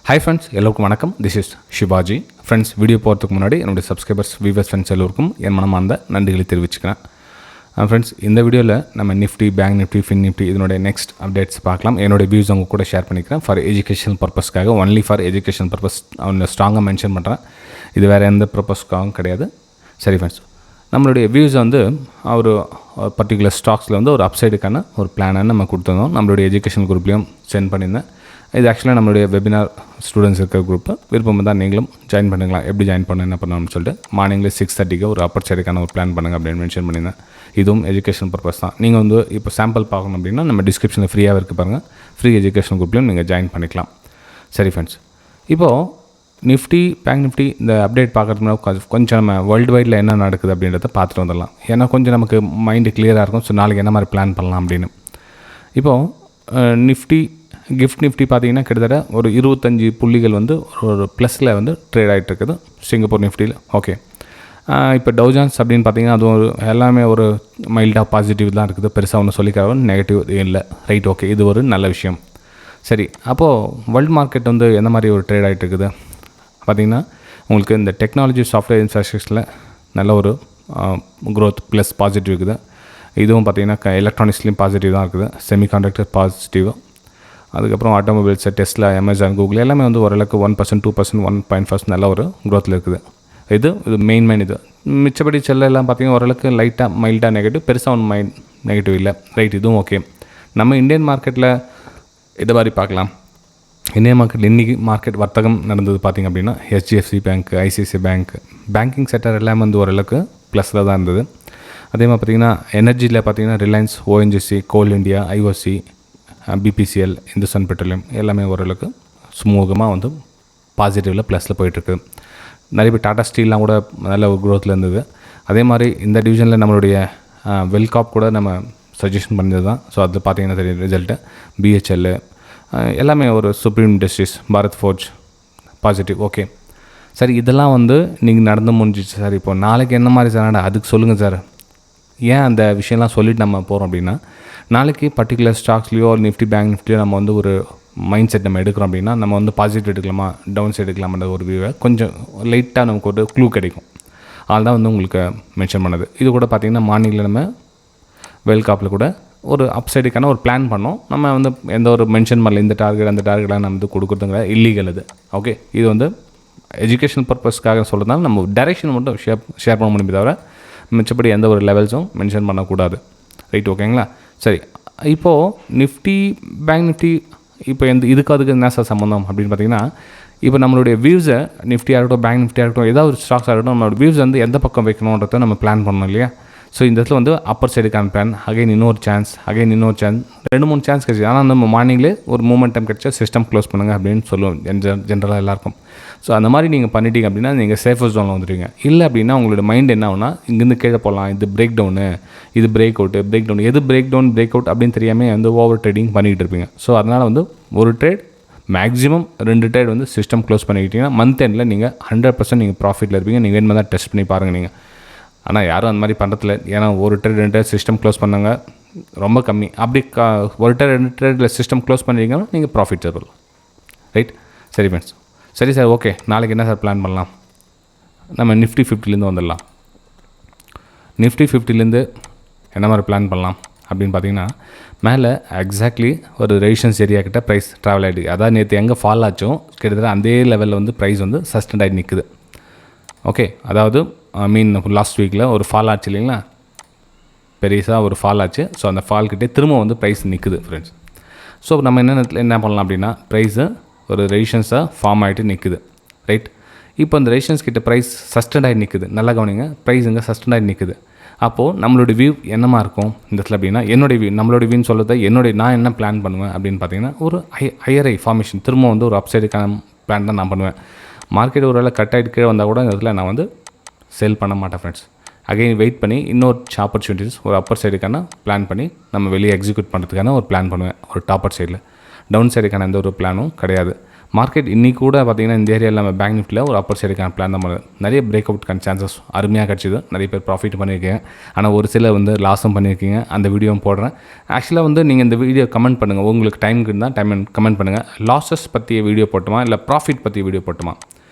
Hi friends, எல்லோருக்கும் வணக்கம். This is Shivaji. Friends, video போகிறதுக்கு முன்னாடி என்னுடைய சப்ஸ்கிரைபர்ஸ் வியூவர்ஸ் ஃப்ரெண்ட்ஸ் எல்லோருக்கும் என் மனமார்ந்த நன்றிகளை தெரிவிச்சுக்கிறேன். ஃப்ரெண்ட்ஸ், இந்த வீடியோவில் நம்ம Nifty, bank Nifty, fin Nifty இதனுடைய நெக்ஸ்ட் அப்டேட்ஸ் பார்க்கலாம். என்னோடய வியூஸ் அவங்க கூட ஷேர் பண்ணிக்கிறேன். ஃபார் எஜுகேஷனல் பர்பஸ்க்காக, ஒன்லி ஃபார் எஜுகேஷன் பர்பஸ் அவங்க ஸ்ட்ராங்காக மென்ஷன் பண்ணுறேன். இது வேறு எந்த பர்பஸ்க்காகவும் கிடையாது. சரி ஃப்ரெண்ட்ஸ், நம்மளுடைய வியூஸை வந்து ஒரு பர்டிகுலர் ஸ்டாக்ஸில் வந்து ஒரு அப்சைடுக்கான ஒரு பிளானை நம்ம கொடுத்துருந்தோம். நம்மளுடைய எஜுகேஷன் குரூப்லேயும் சென்ட் பண்ணியிருந்தேன். இது ஆக்சுவலாக நம்மளுடைய வெபினார் ஸ்டூடெண்ட்ஸ் இருக்கிற குரூப்பு. விருப்பம் தான் நீங்களும் ஜாயின் பண்ணுங்களா. எப்படி ஜாயின் பண்ண என்ன பண்ணணும்னு சொல்லிட்டு மார்னிங்கில் 6:30 ஒரு அப்பர் சைடுக்கான ஒரு பிளான் பண்ணுங்கள் அப்படின்னு மென்ஷன் பண்ணியிருந்தேன். இதுவும் எஜுகேஷன் பர்பஸ் தான். நீங்கள் வந்து இப்போ சாம்பிள் பார்க்கணும் அப்படின்னா நம்ம டிஸ்கிரிப்ஷனில் ஃப்ரீயாக இருக்குது பாருங்கள். ஃப்ரீ எஜுகேஷன் குரூப்லையும் நீங்கள் ஜாயின் பண்ணிக்கலாம். சரி ஃப்ரெண்ட்ஸ், இப்போது நிஃப்டி, பேங்க் நிஃப்டி இந்த அப்டேட் பார்க்குறதுனா கொஞ்சம் நம்ம வேர்ல்டு வைடில் என்ன நடக்குது அப்படின்றத பார்த்துட்டு வந்துடலாம். ஏன்னா கொஞ்சம் நமக்கு மைண்டு கிளியராக இருக்கும். ஸோ நாளைக்கு என்ன மாதிரி பிளான் பண்ணலாம் அப்படின்னு. இப்போது நிஃப்டி, கிஃப்ட் நிஃப்டி பார்த்தீங்கன்னா கிட்டத்தட்ட ஒரு 25 புள்ளிகள் வந்து ஒரு ப்ளஸில் வந்து ட்ரேட் ஆகிட்டு இருக்குது சிங்கப்பூர் நிஃப்டியில். ஓகே, இப்போ டவுஜான்ஸ் அப்படின்னு பார்த்தீங்கன்னா அதுவும் ஒரு எல்லாமே ஒரு மைல்டாக பாசிட்டிவ் தான் இருக்குது. பெருசாக ஒன்று சொல்லிக்காக நெகட்டிவ் இல்லை. ரைட், ஓகே, இது ஒரு நல்ல விஷயம். சரி, அப்போது வேர்ல்டு மார்க்கெட் வந்து எந்த மாதிரி ஒரு ட்ரேட் ஆகிட்டு இருக்குது பார்த்திங்கன்னா, உங்களுக்கு இந்த டெக்னாலஜி சாஃப்ட்வேர் இன்ஃப்ராஸ்ட்ரக்சரில் நல்ல ஒரு க்ரோத் ப்ளஸ் பாசிட்டிவ் இருக்குது. இதுவும் பார்த்திங்கன்னா எலக்ட்ரானிக்ஸ்லேயும் பாசிட்டிவ் தான் இருக்குது. Semiconductor positive. அதுக்கப்புறம் ஆட்டோமொபைல்ஸ், டெஸ்லா, அமேசான், கூகுள் எல்லாமே வந்து ஓரளவுக்கு 1%, 2%, 1.5% நல்ல ஒரு க்ரோத்தில் இருக்குது. இது மெயின் இது. மிச்சப்படி செல்ல எல்லாம் பார்த்திங்கன்னா ஓரளவுக்கு லைட்டாக மைல்டாக நெகட்டிவ், பெருசாக ஒன்று நெகட்டிவ் இல்லை. ரைட், இதுவும் ஓகே. நம்ம இந்தியன் மார்க்கெட்டில் இதை மாதிரி பார்க்கலாம். இந்தியன் மார்க்கெட்டில் இன்றைக்கி மார்க்கெட் வர்த்தகம் நடந்தது பார்த்திங்க அப்படின்னா HDFC bank, ICICI bank, banking sector எல்லாமே வந்து ஓரளவுக்கு ப்ளஸில் தான் இருந்தது. அதே மாதிரி பார்த்திங்கன்னா எனர்ஜியில் பார்த்திங்கன்னா Reliance, ONGC, coal India, IOC, BPCL, Hindustan petroleum எல்லாமே ஓரளவுக்கு சுமூகமாக வந்து பாசிட்டிவில் ப்ளஸில் போயிட்டுருக்கு. நிறைய பேர் டாடா ஸ்டீல்லாம் கூட நல்ல ஒரு க்ரோத்தில் இருந்தது. அதே மாதிரி இந்த டிவிஷனில் நம்மளுடைய வெல்காப் கூட நம்ம சஜஷன் பண்ணது தான். ஸோ அது பார்த்திங்கன்னா தெரியும் ரிசல்ட்டு. BHL எல்லாமே ஒரு supreme industries, Bharat forge positive. Okay, சரி, இதெல்லாம் வந்து நீங்கள் நடந்து முடிஞ்சிச்சு சார். இப்போ நாளைக்கு என்ன மாதிரி சார் அதுக்கு சொல்லுங்கள் சார். ஏன் அந்த விஷயம்லாம் சொல்லிவிட்டு நம்ம போகிறோம் அப்படின்னா, நாளைக்கு பர்டிகுலர் ஸ்டாக்ஸ்லையோ நிஃப்டி, பேங்க் நிஃப்டியோ நம்ம வந்து ஒரு மைண்ட் செட் நம்ம எடுக்கிறோம் அப்படின்னா நம்ம வந்து பாசிட்டிவ் எடுக்கலாமா, டவுன் சைடு எடுக்கலாமான்ற ஒரு வியூவை கொஞ்சம் லைட்டாக நமக்கு ஒரு க்ளூ கிடைக்கும். அதுதான் வந்து உங்களுக்கு மென்ஷன் பண்ணது. இது கூட பார்த்திங்கன்னா மார்னிங்கில் நம்ம வெல்காப்பில் கூட ஒரு அப்சைடுக்கான ஒரு பிளான் பண்ணோம். நம்ம வந்து எந்த ஒரு மென்ஷன் பண்ணல, இந்த டார்கெட் அந்த டார்கெட்லாம் நம்ம வந்து கொடுக்குறதுங்க இல்லீகல் இது. ஓகே, இது வந்து எஜுகேஷனல் பர்பஸ்க்காக சொல்கிறதுனால நம்ம டைரெக்ஷன் மட்டும் ஷேர் பண்ண முடியுமே தவிர மிச்சப்படி எந்த ஒரு லெவல்ஸும் மென்ஷன் பண்ணக்கூடாது. ரைட், ஓகேங்களா. சரி, இப்போது நிஃப்டி, பேங்க் நிஃப்டி இப்போ இதுக்கு அதுக்கு என்ன சார் சம்மந்தம் அப்படின்னு பார்த்தீங்கன்னா, இப்போ நம்மளுடைய வியூஸை நிஃப்டியாக இருக்கட்டும், பேங்க் நிஃப்டியாக இருக்கட்டும், ஏதாவது ஒரு ஸ்டாக்ஸாக இருக்கட்டும், நம்மளோட வியூஸ் வந்து எந்த பக்கம் வைக்கணுன்றதை நம்ம பிளான் பண்ணணும் இல்லையா. ஸோ இந்த இடத்துல வந்து அப்பர் சைடுக்கான பிளான், அகைன் இன்னொரு சான்ஸ், 2-3 சான்ஸ் கிடச்சி. ஆனால் நம்ம மார்னிங்லேயே ஒரு மூமெண்டம் கிடச்சா சிஸ்டம் க்ளோஸ் பண்ணுங்கள் அப்படின்னு சொல்லுவோம் ஜென்ரலாக எல்லாருக்கும். ஸோ அந்த மாதிரி நீங்கள் பண்ணிட்டீங்க அப்படின்னா நீங்கள் சேஃபர் ஜோனில் வந்துடுவீங்க. இல்லை அப்படின்னா உங்களோட மைண்ட் என்ன ஆகுனா, இங்கேருந்து கீழே போகலாம், இது பிரேக் டவுனு, இது பிரேக் டவுன், எது பிரேக் அவுட் அப்படின்னு தெரியாமல் வந்து ஓவர் ட்ரேடிங் பண்ணிக்கிட்டு இருப்பீங்க. ஸோ அதனால் வந்து ஒரு ட்ரேட் மேக்ஸிமம் 2 ட்ரேட் வந்து சிஸ்டம் க்ளோஸ் பண்ணிக்கிட்டீங்கன்னா மந்த் எண்டில் நீங்கள் 100% நீங்கள் ப்ராஃபிட்டில் இருப்பீங்க. நீங்கள் வேணுமா தான் டெஸ்ட் பண்ணி பாருங்கள் நீங்கள். ஆனால் யாரும் அந்த மாதிரி பண்ணுறதில்ல. ஏன்னா ஒரு ட்ரேட் 2 ட்ரேட் சிஸ்டம் க்ளோஸ் பண்ணாங்க ரொம்ப கம்மி. அப்படி ஒரு ட்ரேட் 2 ட்ரேட்டில் சிஸ்டம் க்ளோஸ் பண்ணிட்டீங்கன்னா நீங்கள் ப்ராஃபிட் தரலாம். ரைட், சரி ஃப்ரெண்ட்ஸ். சரி சார், ஓகே, நாளைக்கு என்ன சார் பிளான் பண்ணலாம்? நம்ம நிஃப்டி 50லேருந்து வந்துடலாம். நிஃப்டி 50லேருந்து என்ன மாதிரி பிளான் பண்ணலாம் அப்படின்னு பார்த்தீங்கன்னா, மேலே எக்ஸாக்ட்லி ஒரு ரெசிஸ்டன்ஸ் ஏரியா கிட்ட ப்ரைஸ் ட்ராவல் ஆகிடுது. அதாவது நேற்று எங்கே ஃபால் ஆச்சோ கிட்டத்தட்ட அதே லெவலில் வந்து ப்ரைஸ் வந்து சஸ்டெண்ட் ஆகி நிற்குது. ஓகே, அதாவது லாஸ்ட் வீக்கில் ஒரு ஃபால் ஆச்சு இல்லைங்களா, பெருசாக ஒரு ஃபால் ஆச்சு. ஸோ அந்த ஃபால்கிட்டே திரும்ப வந்து ப்ரைஸ் நிற்குது ஃப்ரெண்ட்ஸ். ஸோ நம்ம என்ன பண்ணலாம் அப்படின்னா, ப்ரைஸு ஒரு ரெசிஸ்டன்ஸாக ஃபார்ம் ஆகிட்டு நிற்குது. ரைட், இப்போ அந்த ரெசிஸ்டன்ஸ் கிட்ட ப்ரைஸ் சஸ்டெண்ட் ஆகி நிற்குது. நல்லா கவனிங்க, ப்ரைஸ் இங்கே சஸ்டெண்ட் ஆகி நிற்குது. அப்போது நம்மளோட வியூ என்னமா இருக்கும் இந்த இடத்துல அப்படின்னா, நம்மளோட வியூன்னு சொல்கிறத நான் என்ன பிளான் பண்ணுவேன் அப்படின்னு பார்த்தீங்கன்னா, ஒரு ஹையர் ஃபார்மேஷன் திரும்ப வந்து ஒரு அப்சைடுக்கான பிளான் தான் நான் பண்ணுவேன். மார்க்கெட் ஒரு வேளை கட் ஆகிட்டு கீழே வந்தால் கூட இந்த இடத்துல நான் வந்து செல் பண்ண மாட்டேன் ஃப்ரெண்ட்ஸ். அகைன் வெயிட் பண்ணி இன்னொரு ஆப்பர்ச்சுனிட்டிஸ் ஒரு அப்பர் சைடுக்கான பிளான் பண்ணி நம்ம வெளியே எக்ஸிக்யூட் பண்ணுறதுக்கான ஒரு பிளான் பண்ணுவேன். ஒரு டாப்பர் சைடில் டவுன் சைடுக்கான எந்த ஒரு பிளானும் கிடையாது. மார்க்கெட் இன்றைக்கி கூட பார்த்திங்கன்னா இந்த ஏரியாவில் நம்ம பேங்க் நிஃப்டியில் ஒரு அப்பர் சைடுக்கான பிளான் தான் பண்ணுது. நிறைய பிரேக் அவுட்கான சான்சஸ் அருமையாக கிடச்சிது. நிறைய பேர் ப்ராஃபிட் பண்ணியிருக்கீங்க. ஆனால் ஒரு சில வந்து லாஸும் பண்ணியிருக்கீங்க. அந்த வீடியோவும் போடுறேன். ஆக்சுவலாக வந்து நீங்கள் இந்த வீடியோ கமெண்ட் பண்ணுங்கள். உங்களுக்கு டைம் இருந்தால் கமெண்ட் பண்ணுங்கள். லாஸஸ் பற்றிய வீடியோ போட்டுமா இல்லை ப்ராஃபிட் பற்றிய வீடியோ போட்டுமா?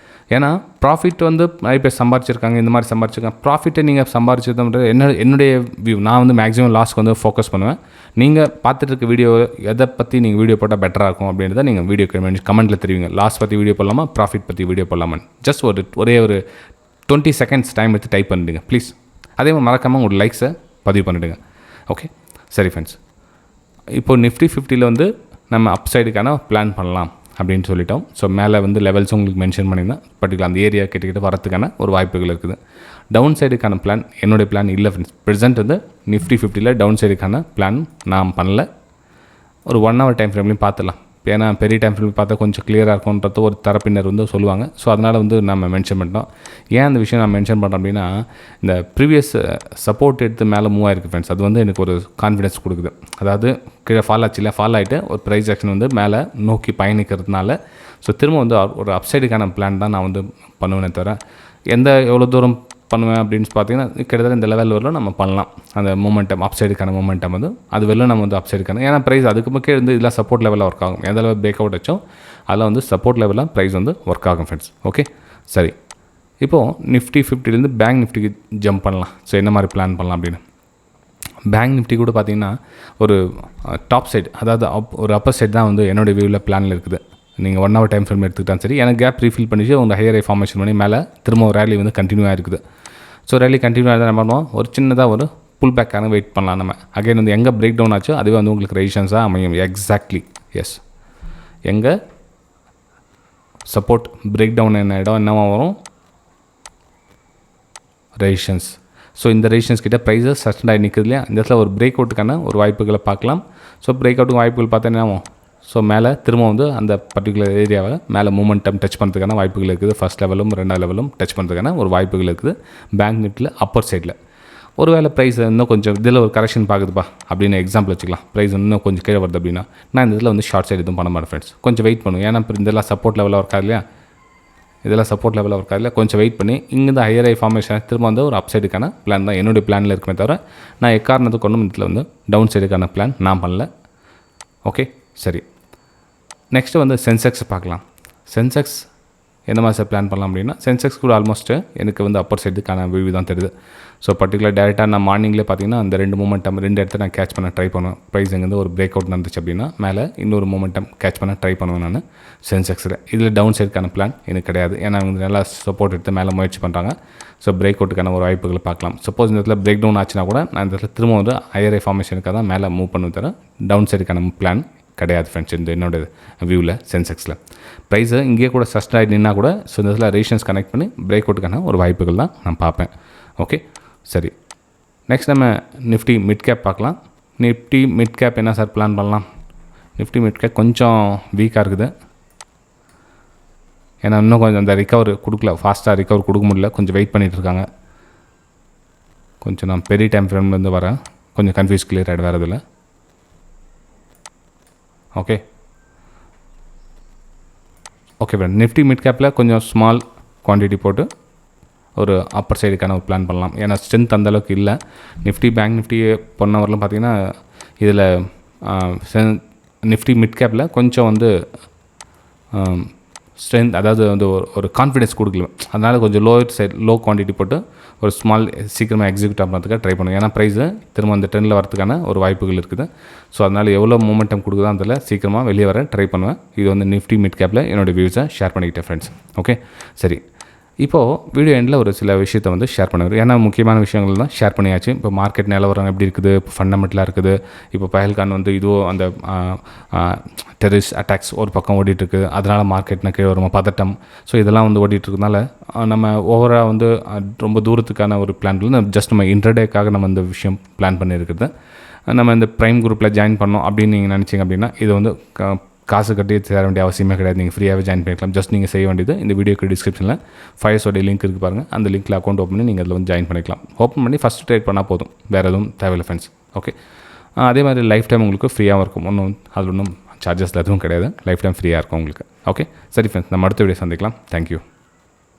ஏன்னா ப்ராஃபிட் வந்து நிறைய பேர் சம்பாரிச்சிருக்காங்க, இந்த மாதிரி சம்பாரிச்சிருக்காங்க. ப்ராஃபிட்டை நீங்கள் சம்பாரிச்சதுன்றது என்னுடைய வியூ. நான் வந்து மேக்ஸிமம் லாஸ்க்கு வந்து ஃபோக்கஸ் பண்ணுவேன். நீங்கள் பார்த்துட்டு இருக்க வீடியோ எதை பற்றி நீங்கள் வீடியோ போட்டால் பெட்டராக இருக்கும் அப்படின்றத நீங்கள் வீடியோ கமெண்ட்டில் தெரிவிங்க. லாஸ் பற்றி வீடியோ போடலாமா, ப்ராஃபிட் பற்றி வீடியோ போடலாமான்னு ஜஸ்ட் ஒரே ஒரு 20 செகண்ட்ஸ் டைம் எடுத்து டைப் பண்ணிவிடுங்க ப்ளீஸ். அதே மாதிரி மறக்காமல் உங்களோட லைக்ஸை பதிவு பண்ணிவிடுங்க. ஓகே, சரி ஃப்ரெண்ட்ஸ். இப்போது நிஃப்டி 50 வந்து நம்ம அப்சைடுக்கான பிளான் பண்ணலாம் அப்படின்னு சொல்லிட்டோம். ஸோ மேலே வந்து லெவல்ஸும் உங்களுக்கு மென்ஷன் பண்ணியிருந்தேன். பர்டிகுலர் அந்த ஏரியா கிட்டக்கிட்ட வரத்துக்கான ஒரு வாய்ப்புகள் இருக்குது. டவுன் சைடுக்கான பிளான் என்னுடைய பிளான் இல்லை ஃப்ரெண்ட்ஸ். ப்ரெசென்ட் வந்து நிஃப்டி 50 டவுன் சைடுக்கான பிளான் நான் பண்ணல. ஒரு 1 hour டைம் ஃப்ரேம்லையும் பார்த்துடலாம். ஏன்னா பெரிய டைம் ஃப்ரேம் பார்த்தா கொஞ்சம் கிளியராக இருக்கும்ன்றது ஒரு தரப்பினர் வந்து சொல்லுவாங்க. ஸோ அதனால் வந்து நம்ம மென்ஷன் பண்ணிட்டோம். ஏன் அந்த விஷயம் நான் மென்ஷன் பண்ணுறோம் அப்படின்னா, இந்த ப்ரீவியஸ் சப்போர்ட் எடுத்து மேலே மூவ் ஆயிருக்கு ஃப்ரெண்ட்ஸ். அது வந்து எனக்கு ஒரு கான்ஃபிடன்ஸ் கொடுக்குது. அதாவது கீழே ஃபால் ஆகிட்டு ஒரு ப்ரைஸ் ஆக்ஷன் வந்து மேலே நோக்கி பயணிக்கிறதுனால ஸோ திரும்ப வந்து ஒரு அப்சைடுக்கான பிளான் தான் நான் வந்து பண்ணுவேனே தவிர எவ்வளோ தூரம் பண்ணுவேன் அப்படின்னு பார்த்தீங்கன்னா கிட்டத்தட்ட இந்த லெவல் வரலாம் நம்ம பண்ணலாம். அந்த மூமெண்டம் அப்சைடுக்கான மூமெண்டம் வந்து அது வரலாம் நம்ம வந்து அப்சைடுக்கான. ஏன்னா ப்ரைஸ் அதுக்கு முக்கிய இருந்து இதெல்லாம் சப்போர்ட் லெவலில் ஒர்க் ஆகும். எந்த லெவல் பிரேக் அவுட் வச்சோம் அதெல்லாம் வந்து சப்போர்ட் லெவலில் ப்ரைஸ் வந்து ஒர்க் ஆகும் ஃப்ரெண்ட்ஸ். ஓகே, சரி. இப்போது நிஃப்டி 50 பேங்க் நிஃப்டிக்கு ஜம்ப் பண்ணலாம். ஸோ என்ன மாதிரி பிளான் பண்ணலாம் அப்படின்னு. பேங்க் நிஃப்டி கூட பார்த்திங்கன்னா ஒரு டாப் சைடு, அதாவது ஒரு அப்பர் சைடு தான் வந்து என்னோடய வியூவில் பிளானில் இருக்குது. நீங்கள் 1 hour டைம் ஃப்ரேம் எடுத்துக்கிட்டாலும் சரி, எனக்கு கேப் ரீஃபில் பண்ணிச்சு உங்கள் ஹையர் ஐ ஃபார்மேஷன் பண்ணி மேலே திரும்ப ஒரு ரேலி வந்து கண்டினியூ ஆகிருக்குது. ஸோ ரேலி கண்டினியூ ஆகிதான் என்ன பண்ணுவோம், ஒரு சின்னதாக ஒரு புல் பேக்கான வெயிட் பண்ணலாம் நம்ம. அகைன் வந்து எங்கே பிரேக் டவுன் ஆச்சோ அதுவே வந்து உங்களுக்கு ரெசிஸ்டன்ஸாக அமையும். Exactly, yes. எங்கே சப்போர்ட் பிரேக் டவுன் என்னவா வரும், ரெசிஸ்டன்ஸ். ஸோ இந்த ரெசிஸ்டன்ஸ் கிட்ட ப்ரைஸஸ் சஸ்டெண்ட் ஆகி நிற்குது இல்லையா, இந்த இடத்துல ஒரு பிரேக் அவுட்டுக்கான ஒரு வாய்ப்புகளை பார்க்கலாம். ஸோ பிரேக் அவுட்டுக்கு வாய்ப்புகள் பார்த்தா என்ன ஆகும், ஸோ மேலே திரும்ப வந்து அந்த பர்டிகுலர் ஏரியாவை மேலே மூமெண்டம் டச் பண்ணுறதுக்கான வாய்ப்புகள் இருக்குது. ஃபஸ்ட் லெவலும் 2வது லெவலும் டச் பண்ணுறதுக்கான ஒரு வாய்ப்புகள் இருக்குது பேங்க் நிஃப்டியில் அப்பர் சைடில். ஒருவேளை ப்ரைஸ் இன்னும் கொஞ்சம் இதில் ஒரு கரெக்ஷன் பார்க்குதுப்பா அப்படின்னு எக்ஸாம்பிள் வச்சுக்கலாம். ப்ரைஸ் இன்னும் கொஞ்சம் கீழே வருது அப்படின்னா நான் இந்த இதில் வந்து ஷார்ட் சைடு எதுவும் பண்ண மாட்டேன் ஃப்ரெண்ட்ஸ். கொஞ்சம் வெயிட் பண்ணும். ஏன்னா இப்போ இதெல்லாம் சப்போர்ட் லெவலில் ஒர்க் ஆகுது இல்லையா, இதெல்லாம் சப்போர்ட் லெவலில் ஒர்க் ஆகல. கொஞ்சம் வெயிட் பண்ணி இங்கேருந்து ஹையர் ஐ ஃபார்மேஷன் திரும்ப வந்து ஒரு அப் சைடுக்கான பிளான் தான் என்னுடைய பிளானில் இருக்குமே தவிர நான் எக்காரணத்துக்கு ஒன்றும் இதில் வந்து டவுன் சைடுக்கான பிளான் நான் பண்ணல. ஓகே, சரி. நெக்ஸ்ட்டு வந்து சென்செக்ஸ் பார்க்கலாம். சென்செக்ஸ் என்ன மாதிரி பிளான் பண்ணலாம் அப்படின்னா, சென்செக்ஸ் கூட ஆல்மோஸ்ட்டு எனக்கு வந்து அப்பர் சைடுக்கான வியூ தான் தெரியுது. ஸோ பர்டிகுலர் டேரெக்டாக நான் மார்னிங்லேயே பார்த்தீங்கன்னா அந்த 2 மூமெண்டம் 2 இடத்த நான் கேட்ச் பண்ண ட்ரை பண்ணுவேன். ப்ரைஸ் எங்கேருந்து ஒரு பிரேக் அவுட் நடந்துச்சு அப்படின்னா மேலே இன்னொரு மூமெண்டம் கேட்ச் பண்ண ட்ரை பண்ணுவேன் நான் சென்செக்ஸில். இதில் டவுன் சைடுக்கான பிளான் எனக்கு கிடையாது. ஏன்னா அவங்க நல்லா சப்போர்ட் எடுத்து மேலே முயற்சி பண்ணுறாங்க. ஸோ பிரேக் அவுட்டுக்கான ஒரு வாய்ப்புகளை பார்க்கலாம். சப்போஸ் இந்த இடத்துல பிரேக் டவுன் ஆச்சுன்னா கூட நான் இந்த இடத்துல திரும்ப வந்து ஹையர் ஐ ஃபார்மேஷனுக்காக தான் மேலே மூவ் பண்ண தர டவுன் சைடுக்கான பிளான் கிடையாது ஃப்ரெண்ட்ஸ். இந்த என்னோட வியூவில் சென்செக்ஸில் ப்ரைஸை இங்கேயே கூட சஸ்ட் ஆகி நின்னா கூட ஸோ இந்த இதில் ரெசிஸ்டன்ஸ் கனெக்ட் பண்ணி பிரேக் அவுட்டுக்கான ஒரு வாய்ப்புகள் தான் நான் பார்ப்பேன். ஓகே, சரி. நெக்ஸ்ட் நம்ம நிஃப்டி மிட் கேப் பார்க்கலாம். நிஃப்டி மிட் கேப் என்ன சார் பிளான் பண்ணலாம். நிஃப்டி மிட் கேப் கொஞ்சம் வீக்காக இருக்குது. ஏன்னா இன்னும் கொஞ்சம் அந்த ரிகவர் கொடுக்கல, ஃபாஸ்ட்டாக ரிகவர் கொடுக்க முடியல. கொஞ்சம் வெயிட் பண்ணிகிட்ருக்காங்க. கொஞ்சம் நான் பெரிய டைம் ஃப்ரேம்லேருந்து வரேன். கொஞ்சம் கன்ஃபியூஸ் கிளியர் ஆகிடு வேறு இதில். ஓகே ஃப்ரெண்ட், நிஃப்டி மிட் கேப்பில் கொஞ்சம் ஸ்மால் குவான்டிட்டி போட்டு ஒரு அப்பர் சைடுக்கான ஒரு பிளான் பண்ணலாம். ஏன்னா ஸ்ட்ரென்த் அந்தளவுக்கு இல்லை. நிஃப்டி பேங்க் நிஃப்டி பொன்னவரெலாம் பார்த்திங்கன்னா இதில் நிஃப்டி மிட் கேப்பில் கொஞ்சம் வந்து ஸ்ட்ரென்த், அதாவது வந்து ஒரு கான்ஃபிடன்ஸ் கொடுக்கல. அதனால் கொஞ்சம் லோ குவான்டிட்டி போட்டு ஒரு ஸ்மால் சீக்கிரமாக எக்ஸிக்யூட் ஆகிறதுக்காக ட்ரை பண்ணுவோம். ஏன்னா ப்ரைஸு திரும்ப அந்த ட்ரெண்டில் வரதுக்கான ஒரு வாய்ப்புகள் இருக்குது. ஸோ அதனால் எவ்வளோ மூமெண்டம் கொடுக்குதோ அதில் சீக்கிரமாக வெளியே வர ட்ரை பண்ணுவேன். இது வந்து நிஃப்டி மிட் கேப்பில் என்னோடய வியூஸை ஷேர் பண்ணிக்கிட்டேன் ஃப்ரெண்ட்ஸ். ஓகே, சரி. இப்போது வீடியோ எண்டில் ஒரு சில விஷயத்தை வந்து ஷேர் பண்ணுவேன். ஏன்னா முக்கியமான விஷயங்கள் தான் ஷேர் பண்ணியாச்சு. இப்போ மார்க்கெட் நிலவரம் எப்படி இருக்குது, இப்போ ஃபண்டமெண்டலாக இருக்குது. இப்போ பஹல்கான் வந்து இதுவும் அந்த டெரரிஸ்ட் அட்டாக்ஸ் ஒரு பக்கம் ஓடிட்டுருக்கு. அதனால் மார்க்கெட்னா கீழே வருமா பதட்டம். ஸோ இதெல்லாம் வந்து ஓடிட்டுருக்கனால நம்ம ஓவராக வந்து ரொம்ப தூரத்துக்கான ஒரு பிளான் இல்லை. ஜஸ்ட் நம்ம இன்டர்டேக்காக நம்ம இந்த விஷயம் பிளான் பண்ணியிருக்கிறது. நம்ம இந்த ப்ரைம் குரூப்பில் ஜாயின் பண்ணோம் அப்படின்னு நீங்கள் நினச்சிங்க அப்படின்னா இது வந்து காசு கட்டி சேர வேண்டிய அவசியமே கிடையாது. நீங்கள் ஃப்ரீயாகவே ஜாயின் பண்ணிக்கலாம். ஜஸ்ட் நீங்கள் செய்ய வேண்டியது இந்த வீடியோக்கு டிஸ்கிரிப்ஷனில் ஃபயர்ஸோடைய லிங்க் இருக்குது பாருங்கள். அந்த லிங்க்கில் அக்கௌண்ட் ஓப்பன் பண்ணி நீங்கள் அதில் வந்து ஜாயின் பண்ணிக்கலாம். ஓப்பன் பண்ணி ஃபஸ்ட் ட்ரேட் பண்ணால் போதும், வேறு எதுவும் தேவையில்லை ஃப்ரெண்ட்ஸ். ஓகே, அதே மாதிரி லைஃப் டைம் உங்களுக்கு ஃப்ரீயாகவும் இருக்கும். அதில் ஒன்றும் சார்ஜஸ்ல எதுவும் கிடையாது, லைஃப் டைம் ஃப்ரீயாக இருக்கும் உங்களுக்கு. ஓகே, சரி ஃப்ரெண்ட்ஸ், நம்ம அடுத்த வீடியோ சந்திக்கலாம். தேங்க்யூ.